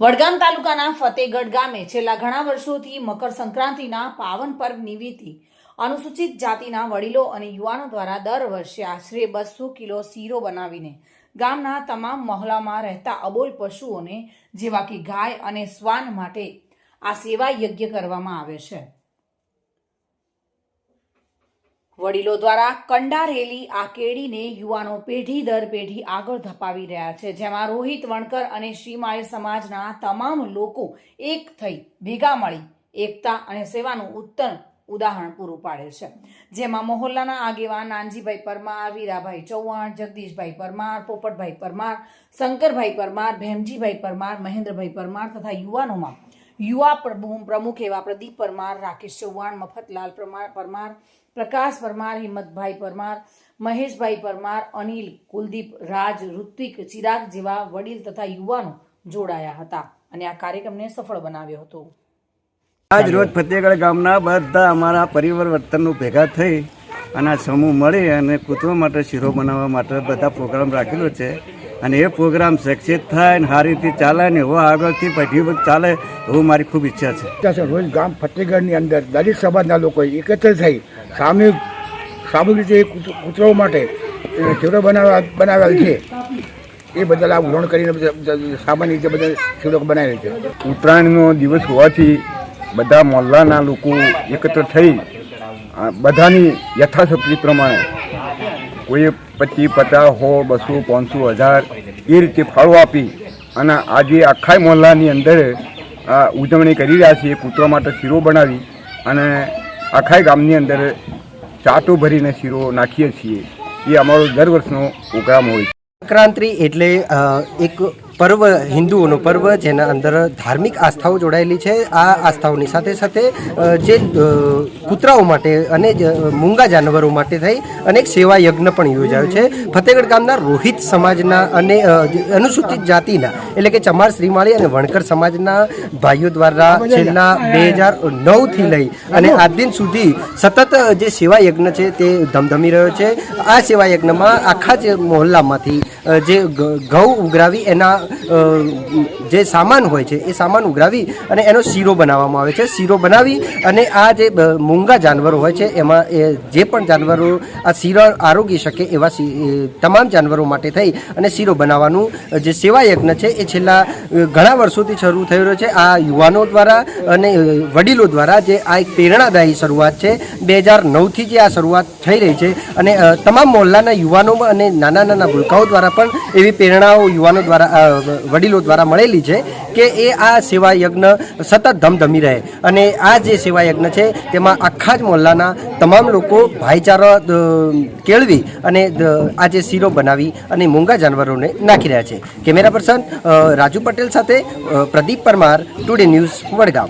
વડગામ તાલુકાના ફતેગઢ ગામે છેલ્લા ઘણા વર્ષોથી મકર સંક્રાંતિના પાવન પર્વ નિમિત્તે અનુસૂચિત જાતિના વડીલો અને યુવાનો દ્વારા દર વર્ષે આશરે 200 કિલો શીરો બનાવીને ગામના તમામ મહોલ્લામાં રહેતા અબોલ પશુઓને જેવા કે ગાય અને શ્વાન માટે આ સેવા યજ્ઞ કરવામાં આવે છે। વડીલો દ્વારા કંડારેલી આ કેડીને યુવાનો પેઢી દર પેઢી આગળ ધપાવી રહ્યા છે, જેમાં રોહિત વણકર અને શ્રીમાળી સમાજના તમામ લોકો એક થઈ ભેગા મળી એકતા અને સેવાનું ઉત્તમ ઉદાહરણ પૂરું પાડે છે, જેમાં મહોલ્લાના આગેવાન નાનજીભાઈ પરમાર, વીરાભાઈ ચૌહાણ, જગદીશભાઈ પરમાર, પોપટભાઈ પરમાર, શંકરભાઈ પરમાર, ભેમજીભાઈ પરમાર, મહેન્દ્રભાઈ પરમાર તથા યુવાનોમાં યુવા પ્રમુખ એવા પ્રદીપ પરમાર, રાકેશ ચૌહાણ, મફતલાલ પરમાર, પ્રકાશ પરમાર, હિંમતભાઈ પરમાર, મહેશભાઈ પરમાર, અનિલ, કુલદીપ, રાજ, ઋત્વિક, ચિરાગ જેવા વડીલ તથા યુવાનો જોડાયા હતા અને આ કાર્યક્રમને સફળ બનાવ્યો હતો। આજ રોજ ફતેગઢ ગામના બધા અમારા પરિવાર વર્તનનું ભેગા થઈ અને સમૂહ મળી અને કૂતરો માટે શીરો બનાવવા માટે બધા પ્રોગ્રામ રાખેલો છે અને એ પ્રોગ્રામ સક્સેસ થાય અને સારી રીતે ચાલે ને એવો આગળથી પેઢી ચાલે એવું મારી ખૂબ ઈચ્છા છે। રોજ ગામ ફતેગઢની અંદર દલિત સમાજના લોકો એકત્ર થઈ સામૂહિક રીતે કૂતરો માટે શીરો બનાવેલ છે, એ બદલ આ ગ્રહણ કરીને સામાન્ય રીતે બધા શીરો બનાવેલ છે। ઉત્તરાયણનો દિવસ હોવાથી બધા મોહલ્લાના લોકો એકત્ર થઈ બધાની યથાશક્તિ પ્રમાણે કોઈ 25, 50, 100, 200, 1000 એ રીતે ફાળો આપી અને આજે આખા મોહલ્લાની અંદર ઉજવણી કરી રહ્યા છીએ। કૂતરા માટે શીરો બનાવી અને આખા ગામની અંદર ચાટો ભરીને શીરો નાખીએ છીએ। એ અમારો દર વર્ષનો પ્રોગ્રામ હોય છે। સંક્રાંતિ એટલે એક પર્વ, હિન્દુઓનો પર્વ જેના અંદર ધાર્મિક આસ્થાઓ જોડાયેલી છે। આ આસ્થાઓની સાથે સાથે જે કૂતરાઓ માટે અને મૂંગા જાનવરો માટે થઈ અનેક સેવા યજ્ઞ પણ યોજાયો છે। ફતેગઢ ગામના રોહિત સમાજના અને અનુસૂચિત જાતિના એટલે કે ચમાર, શ્રીમાળી અને વણકર સમાજના ભાઈઓ દ્વારા છેલ્લા 2009થી લઈ અને આજ દિન સુધી સતત જે સેવા યજ્ઞ છે તે ધમધમી રહ્યો છે। આ સેવા યજ્ઞમાં આખા જ મહોલ્લામાંથી જે ઘઉં ઉઘરાવી એના જે સામાન હોય છે એ સામાન ઉઘરાવી અને એનો શીરો બનાવવામાં આવે છે। શીરો બનાવી અને આ જે મૂંગા જાનવરો હોય છે એમાં જે પણ જાનવરો આ શીરો આરોગી શકે એવા તમામ જાનવરો માટે થઈ અને શીરો બનાવવાનું જે સેવા યજ્ઞ છે એ છેલ્લા ઘણા વર્ષોથી શરૂ થઈ રહ્યો છે। આ યુવાનો દ્વારા અને વડીલો દ્વારા જે આ એક પ્રેરણાદાયી શરૂઆત છે। 2009થી જે આ શરૂઆત થઈ રહી છે અને તમામ મોહલ્લાના યુવાનો અને નાના નાના ભૂલકાઓ દ્વારા પણ એવી પ્રેરણાઓ યુવાનો દ્વારા વડીલો દ્વારા મળેલી છે કે એ આ સેવા યજ્ઞ સતત ધમધમી રહે અને આ જે સેવા યજ્ઞ છે તેમાં આખા જ મોહલ્લાના તમામ લોકો ભાઈચારા કેળવી અને આ જે શીરો બનાવી અને મૂંગા જાનવરોને નાખી રહ્યા છે। કેમેરા પર્સન રાજુ પટેલ સાથે પ્રદીપ પરમાર, ટુડે ન્યૂઝ, વડગામ।